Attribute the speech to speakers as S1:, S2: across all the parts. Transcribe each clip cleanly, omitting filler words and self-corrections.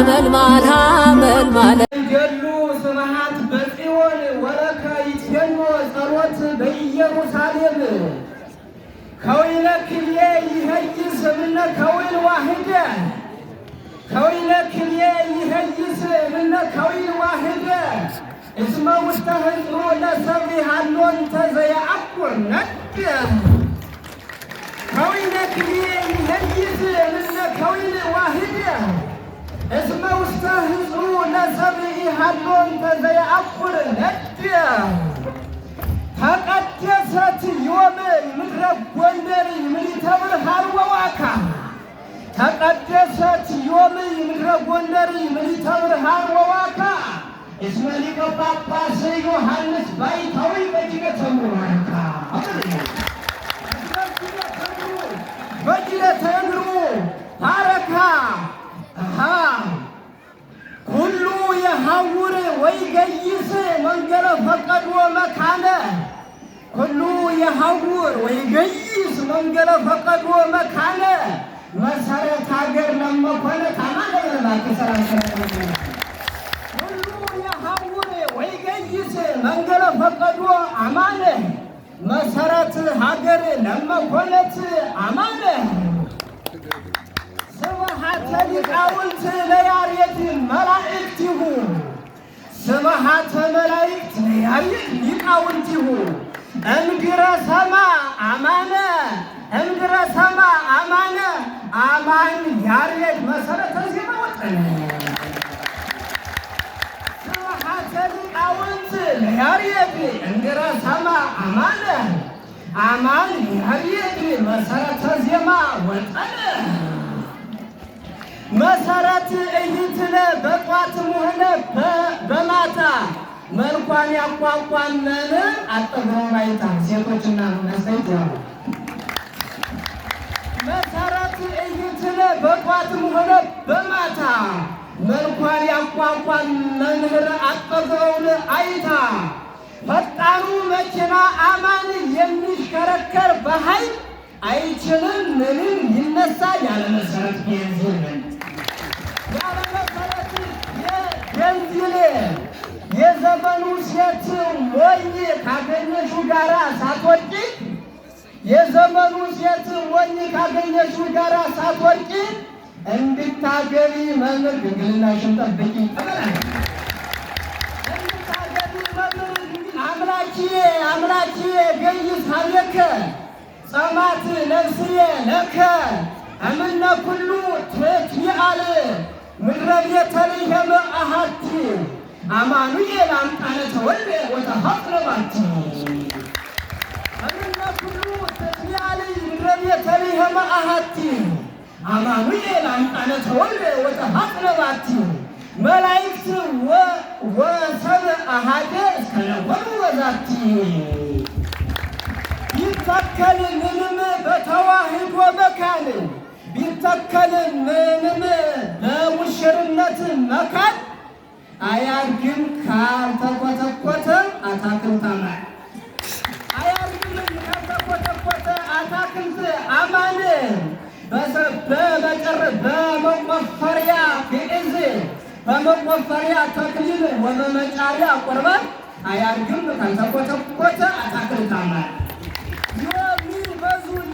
S1: መልማል መልማል
S2: ገሉ ስብሐት በጽዮን ወለከ ይትፌኖ ጸሎት በኢየሩሳሌም ከወይነ ክልኤ ይሄይስ እምነ ከወይን ዋህደ ከወይነ ክልኤ ይሄይስ እምነ ከወይን ዋህደ እስመ ውስተ ህዝቡ ለሰብእ ሀሎን ተዘየአኩር ነድ ከወይነ ክልኤ ይሄይስ እምነ ከወይን ዋህደ እስመ ውስተ ህዝቡ ለሰብእ ሀሎን ተዘየአኩር ነድ ተቀደሰት ዮም ምድረ ጎንደር ምልዕተ ብርሃን ወዋካ ተቀደሰት ዮም ምድረ ጎንደር ምልዕተ ብርሃን ወዋካ እስመ ሊቀ ጳጳስ ዮሐንስ ባይታዊ በጅገ ተምሩካ በጅገ ተምሩ ባረካ ሁሉ የሐውር ወይ ገይስ መንገለ ፈቀዶ መካነ ሁሉ የሐውር ወይ ገይስ መንገለ ፈቀዶ መካነ መሰረት ሀገር ለመኮነ ታማለ ለማከሰራን ሁሉ የሐውር ወይ ገይስ መንገለ ፈቀዶ አማነ መሰረት ሀገር ለመኮነት አማነ ስብሐተ ሊቃውንት ለያሬድ መላእክቲሁ ስብሐተ መላእክት ለያሬድ ሊቃውንቲሁ እምድረ ሰማ አማነ እምድረ ሰማ አማነ አማን ያሬድ መሰረተ ዜማ ወጠነ ስብሐተ ሊቃውንት ለያሬድ እምድረ ሰማ አማነ አማን ያሬድ መሰረተ ዜማ ወጠነ መሰረት እይትለ በጧትም ሆነ በማታ መልኳን ያቋቋመን አጠገቡ ባይታ ሴቶችና ነስተይት ያው መሰረት እይትለ በጧትም ሆነ በማታ መልኳን ያቋቋም መምህር አጠገቡን አይታ ፈጣኑ መኪና አማን የሚሽከረከር በኃይል አይችልም ምንም ይነሳ ያለ መሰረት ቤንዚን ያለ መሰረት ቤንዚን የዘመኑ ሴት ሞኝ ካገኘሹ ጋራ ሳትወጪ የዘመኑ ሴት ሞኝ ካገኘሹ ጋራ ሳትወጪ እንድታገቢ መምህር ድንግልናሽን ጠብቂ እንድታገቢ መምህር አምላኪዬ አምላኪዬ ገይስ ሀለከ ጸማት ነፍስዬ ለከ እምነ ኩሉ ትትይአል ምድረ ቤተልሔም አሐቲ አማኑኤል አምጣነ ተወልደ ወተሐጽነ ባቲ እምነ ኩሉ ትትይአል ምድረ ቤተልሔም አሐቲ አማኑኤል አምጣነ ተወልደ ወተሐጽነ ባቲ መላእክት ወሰብእ አሐደ እስከ ነወሩ ወዛቲ ቢተከል ምንም በተዋህዶ መካን ቢተከል ምንም በሙሽርነት መካን አያድግም ካልተኮተኮተ አታክልት አማን አያድግም ካልተኮተኮተ አታክልት አማን በመቆፈሪያ ግዕዝ በመቆፈሪያ ተክሊል ወበመጫሪያ ቁርባን አያድግም ካልተኮተኮተ አታክልት አማን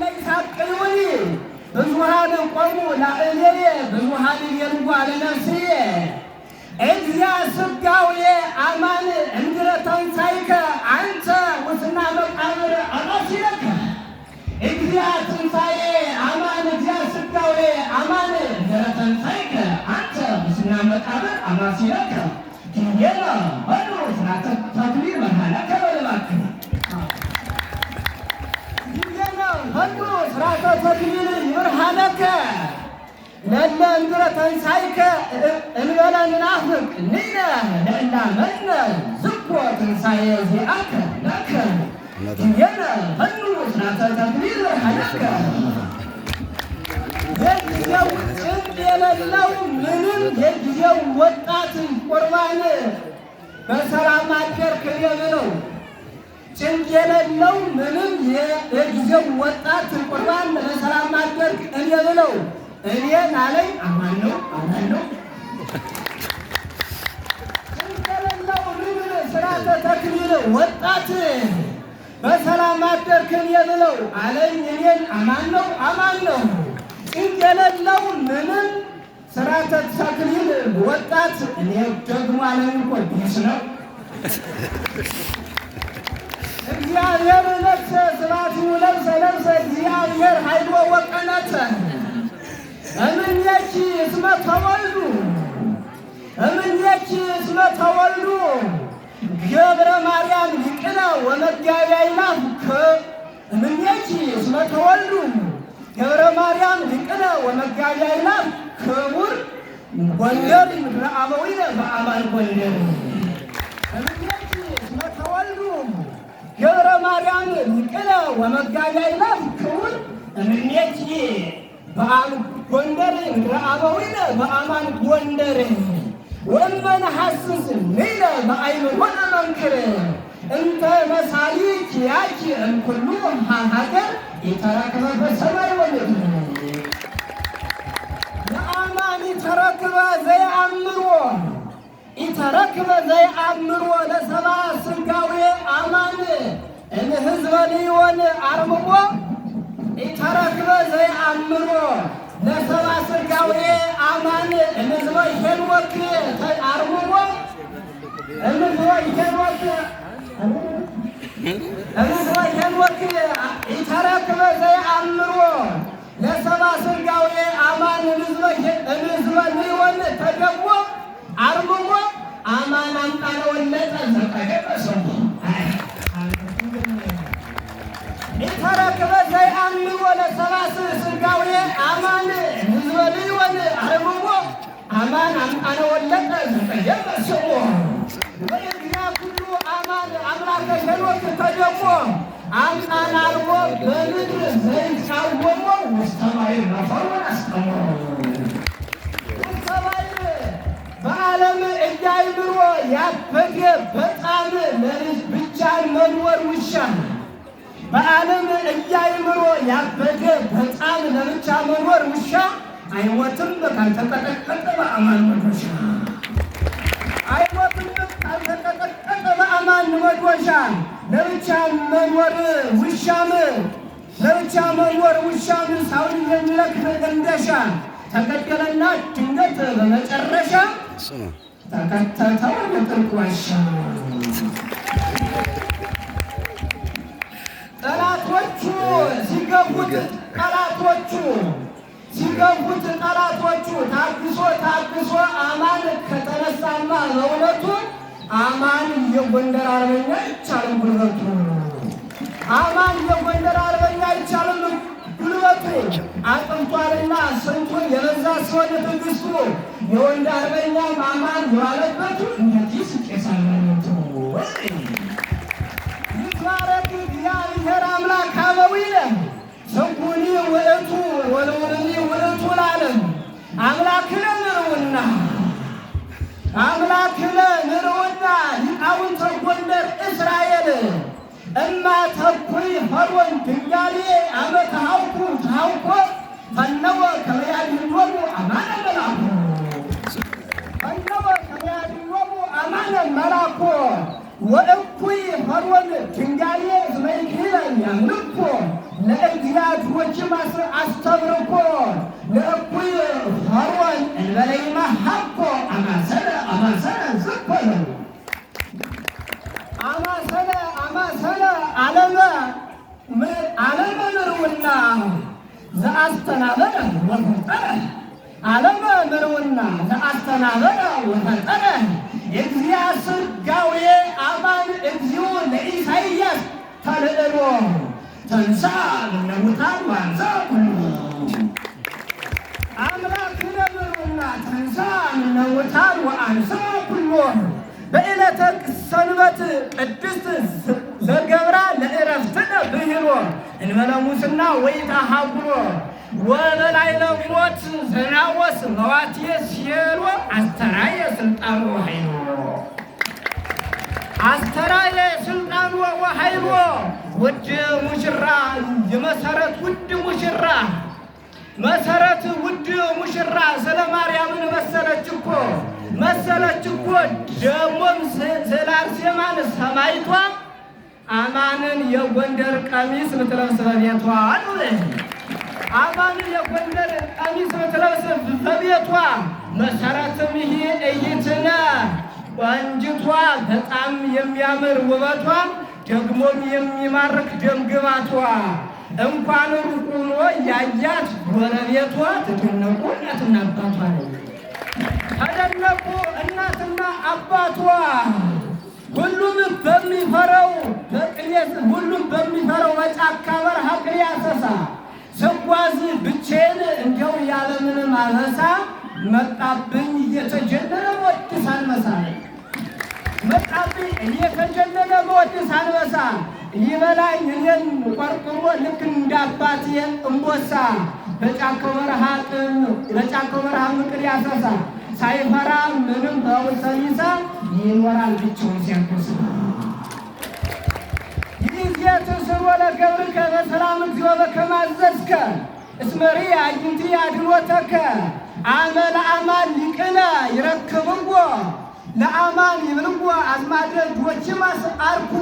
S2: ለይሳቅሉኒ ብዙሃን ቆሙ ላዕሌየ ብዙሃን የልጓ ለነፍስየ እግዚአ ስጋዌ አማን እምድረ ተንሣእከ አንተ ውስና መቃብር አማሲለከ እግዚአ ትንሣኤ አማን እግዚአ ስጋዌ አማን እምድረ ተንሣእከ አንተ ውስና መቃብር አማሲለከ ኪንጌለ በሉ ስራተ ተክሊል መሃለከ በልባክነ ሁሉ ስራተ ተክሊል ይብርሃነከ ለለ እምድረ ተንሣእከ እንበለ ንናፍቅ ንሕነ ለእላመነ ዝኮ ትንሣኤ ዚአከ ለከ ኪንጌለ ሁሉ ስራተ ተክሊል ይብርሃነከ የጊዜው ጭንቅ የሌለው ምንም የጊዜው ወጣት ቁርባን በሰላም አደርክ ብለው ጭንቅ የሌለው ምንም የጊዜው ወጣት ቁርባን በሰላም አደርክ ብለው እኔን አለኝ አማን ነው አምላክን የብለው አለኝ እኔን አማን ነው ጭንቅ የሌለው ምንም ስርዓተ ተክሊል ወጣት እኔ ደግሞ አለኝ እኮ ቢስ ነው እግዚአብሔር ለብሰ ስብሐቱ ለብሰ እግዚአብሔር ኃይሎ ወቀነተ እምኔኪ እስመ ተወልዱ ገብረ ማርያም ሊቅነ ወመጋቢ አእላፍ እምኔኪ እስመ ተወልዱ ገብረ ማርያም ሊቅነ ወመጋቢ አእላፍ ክቡር ጎንደር ምድረ አበዊነ በአማን ጎንደር እምኔኪ እስመ ተወልዱ ገብረ ማርያም ሊቅነ ወመጋቢ አእላፍ ክቡር እምኔኪ ጎንደር ምድረ አበዊነ በአማን ጎንደር ወመን ሐስስ ሌለ በአይምሮነ መንክር እንተ መሳሊት ያኪ እምኩሉ ሀገር የተረከበ በሰማይ ወምድር ለአማን ይተረክበ ዘይአምሮ ለሰብአ ስጋዌ አማን እምሕዝበ ልዮን አርምሞ ይተረክበ ዘይአምሮ ለሰብአ ስጋዌ አማን እምሕዝበ ሄኖክ አርምሞ እምሕዝበ ሄኖክ ይተረክበ ዘይአምሮ ለሰብአ ስጋዌ አማን እምሕዝበ ልዮን ተደሞ አርምሞ አማን አምጣነ ወለጠ ዘቀደቀሰሙ ይተረክበ ዘይአምሮ ለሰብአ ስጋዌ አማን እምሕዝበ ልዮን አርምሞ አማን አምጣነ ወለጠ ዘቀደቀሰሙ ወይያ ኩሉ አማን አምላከ ሄኖክ ተደሞ አምጣነ አርጎ በምድር ዘይቃወሞ ውስተ ባሕር ነፈሩን አስቀሞ በዓለም እያይምሮ ያበደ በጣም ለልጅ ብቻ መኖር ውሻ በዓለም እያይምሮ ያበደ በጣም ለብቻ መኖር ውሻ አይሞትም ካልተቀጠቀጠ በአማን መዶሻ አይሞትም ካልተቀጠቀጠ በአማን መዶሻ ለብቻ መኖር ውሻም ሳውን የሚለክፍ እንደሻ ተገደለና ድንገት በመጨረሻ ተከተተው በጥልቅ ዋሻ ጠላቶቹ ሲገፉት ታግሶ አማን ከተነሳማ በእውነቱ አማን የጎንደር አርበኛ አይቻልም ጉልበቱ አማን የጎንደር አርበኛ አይቻልም ጉልበቱ አጥንቷልና ስንቱን የበዛ ሲሆን ትዕግስቱ የወንድ አርበኛ አማን የዋለበቱ እንግዲህ ስቄሳለቱ ይትባረክ እግዚአብሔር አምላክ አበዊነ ስንኩኒ ውእቱ ወልውልኒ ውእቱ ለዓለም አምላክነ ንርውና ሊቃውንተ ጎንደር እስራኤል እማ ተኩይ ፈርዖን ድንጋሌ አመ ተሃውኩ ፈነወ ከመ ያድኅኖሙ አማነ መላኩ ወእኩይ ፈርዖን ድንጋሌ እስመ ይክህለ ያምልኮ ለእግዚአብሔሮችም አስተብርኮ ለእኩይ ፈርዖን እንበለ ይመሃኮ አማሰለ ዝኮነ አማሰለ ዓለመ ምርውና ዘአስተናበረ ወፈጠረ ዓለመ ምርውና ዘአስተናበረ ወፈጠረ እግዚአ ስጋዌ አማን እግዚኦ ለኢሳይያስ ተልዕሎ ተንሥአ እምነ-ሙታን ወአንሥአ ኩሎ አምላክነ ምርውና ተንሥአ እምነ-ሙታን ወአንሥአ ኩሎ በዕለተ ሰንበት ቅድስት ዘገብራ ለዕረፍትነ ብሂሎ እንበለ ሙስና ወኢታሃጉሎ ወበላዕለ ሞት ዘናወስ መዋትየ ሲሄሎ አስተርአየ ስልጣኑ ወኃይሎ ውድ ሙሽራ የመሰረት ውድ ሙሽራ ስለ ማርያምን መሰለች እኮ ደሞም ስለ አርሴማን ሰማይቷ አማንን የጎንደር ቀሚስ ምትለብስ በቤቷ አሉ። አማንን የጎንደር ቀሚስ ምትለብስ በቤቷ መሰረትም ይሄ እይትነ ቆንጅቷ በጣም የሚያምር ውበቷ ደግሞም የሚማርክ ደምግባቷ እንኳን ሩቅ ሆኖ ያያት ጎረቤቷ ተደነቁ እናትና አባቷ ነው። ተደነቁ እናትና አባቷ ሁሉም በሚፈረው በጫካ በረሃ ቅኔ አሰሳ ስጓዝ ብቻዬን እንደው ያለምንም አበሳ መጣብኝ እየተጀነነ ወድስ አንበሳ መጣብኝ እየተጀነነ ወድስ አንበሳ ይበላኝ እኔን ቆርቁሮ ልክ እንዳባቴ እምቦሳ በጫካው በረሃ ቅኔ አሰሳ ሳይፈራ ምንም በውሰኒሳ ይኖራል ብቻውን ሲያንኮሳ ይዜት ስሮ ለገብርከ በሰላም እግዚኦ በከመ አዘዝከ እስመሪ አግንቲ አድኖተከ አመ ለአማን ሊቅነ ይረክብዎ ለአማን ይብልዎ አዝማደ ዶችማስ አርኩ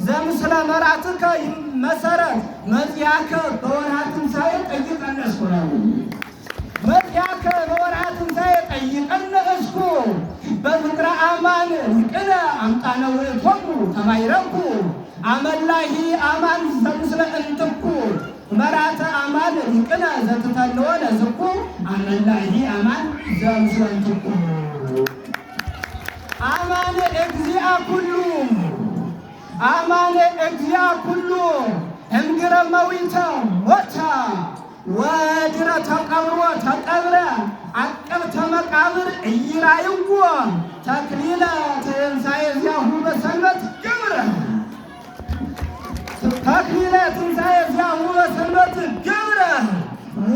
S2: ዘምስለ መራትከ መሰረት መጽያከ በወርኃ ትንሣኤ ጠይቀነ እስኩ ነው። መጽያከ በወርኃ ትንሣኤ ጠይቀነ እስኩ በፍቅረ አማን ሊቅነ አምጣነ ውእቶሙ ተማይረኩ አመላሂ አማን ዘምስለ እንትኩ መራተ አማን ሊቅነ ዘትተልዎ ለዝኩ አመላሂ አማን ዘምስለ እንትኩ አማን እግዚአ ኩሉ አማን እግዚአ ኩሉ እምግረ መዊተ ሞተ ወድረ ተቀብሮ ተቀብረ አቀብተ መቃብር እይራይዎ ተክሊለ ትንሣኤ ዚአሁ በሰንበት ገብረ ተክሊለ ትንሣኤ ዚአሁ በሰንበት ገብረ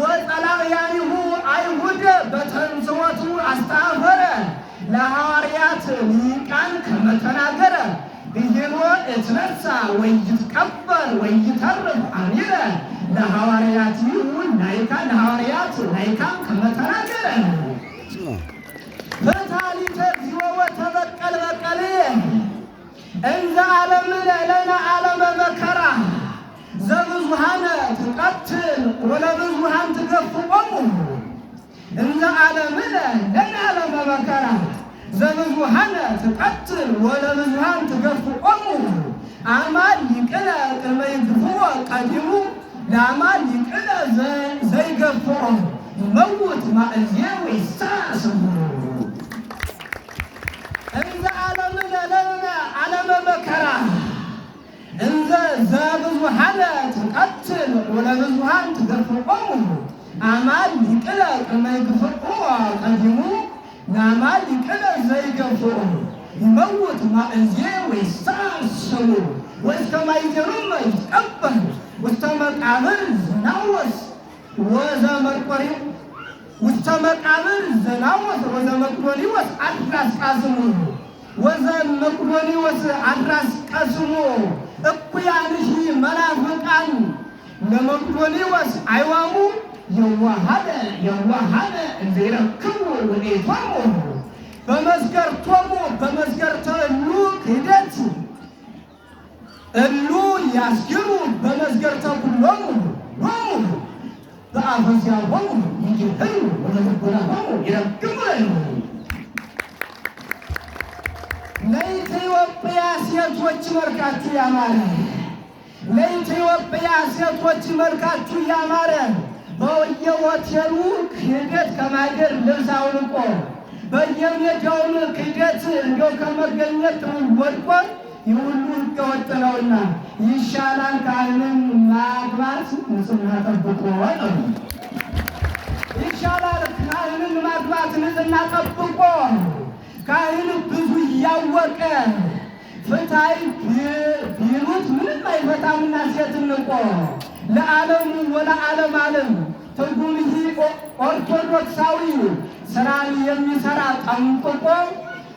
S2: ወጸላእያኒሁ አይሁድ በተንሥኦቱ አስተአፈረ ለሐዋርያት ሊቃን ከመ ተናገረ ብሂሎ እትነሣ ወይትቀበል ወይተርፍ አሚረ ለሐዋርያቲሁ ለሐዋርያት ላይካን ከመ ተናገረ ፈታሊተ እግዚኦ ወተበቀል በቀል እንዘ ዓለምነ ለነ ዓለመ መከራ ዘብዙኃነ ትቀትል ወለብዙኃን ትገፍቆሙ እንዘ ዓለምነ ለነ ዓለመ መከራ ዘብዙኃነ ትቀትል ወለብዙኃን ትገፍቆሙ አማን ሊቅነ ቅድመ ይግፍዎ ቀዲሙ ለአማን ሊቅነ ዘይገፍኦ ይመውት ማእዝየ ወይሳስሙ እንዘ ዓለምነ ለነ ዓለመ መከራ እንዘ ዘብዙኃነ ትቀትል ወለብዙኃን ትገፍቆሙ አማን ሊቅነ ቅድመ ይግፍዎ ቀዲሙ ለአማን ሊቅነ ዘይገፍኦ ይመውት ማእዝየ ወይሳስሙ ወእስከ ማይዜሩም ይትቀበል ውስተ መቃብር ዘናወስ ውስተ መቃብር ዘናወስ ወዘመቅዶኒዎስ አድራስ ቃስሙ ወዘመቅዶኒዎስ አድራስ ቀስሙ እኩያንሺ መናፍቃን ለመቅዶኒዎስ አይዋሙ የዋሃነ እንዘ ይረክቡ ውእቶሙ በመዝገርተ እሉ ክህደት እሉ ያስግሩ በመዝገርተ ኩሎሙ ሎሙ በአፈ ዚአሆሙ ይጅህሉ ወበልቡናሆሙ ይረክቡ ለኢትዮጵያ ሴቶች መልካችሁ ያማረ ለኢትዮጵያ ሴቶች መልካችሁ ያማረ በየሆቴሉ ክህደት ከማደር ልብስ አውልቆ በየሜዳውም ክህደት እንደው ከመገኘት ወድቆ ይሁሉ ሕገወጥ ነውና ይሻላል ካህንን ማግባት ንጽሕና ጠብቆ ነው። ይሻላል ካህንን ማግባት ንጽሕና ጠብቆ ካህን ብዙ እያወቀ ፍትሐይ ቢሉት ምንም አይፈታምና ሴትን ንቆ ለዓለሙ ወለዓለም ዓለም ትርጉም ኦርቶዶክሳዊ ስራን የሚሰራ ጠንቅቆ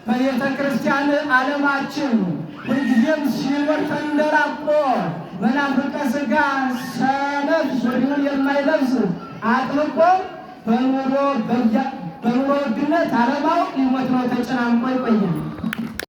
S2: በቤተ ክርስቲያን ዓለማችን ሁልጊዜም ሲኖር ተንደላቆ መናፍቀ ሥጋ ሰነፍ ሱሪውን የማይለብስ አጥብቆ በኑሮ ውድነት ዓለማው ሊሞት ነው ተጨናንቆ ይቆያል።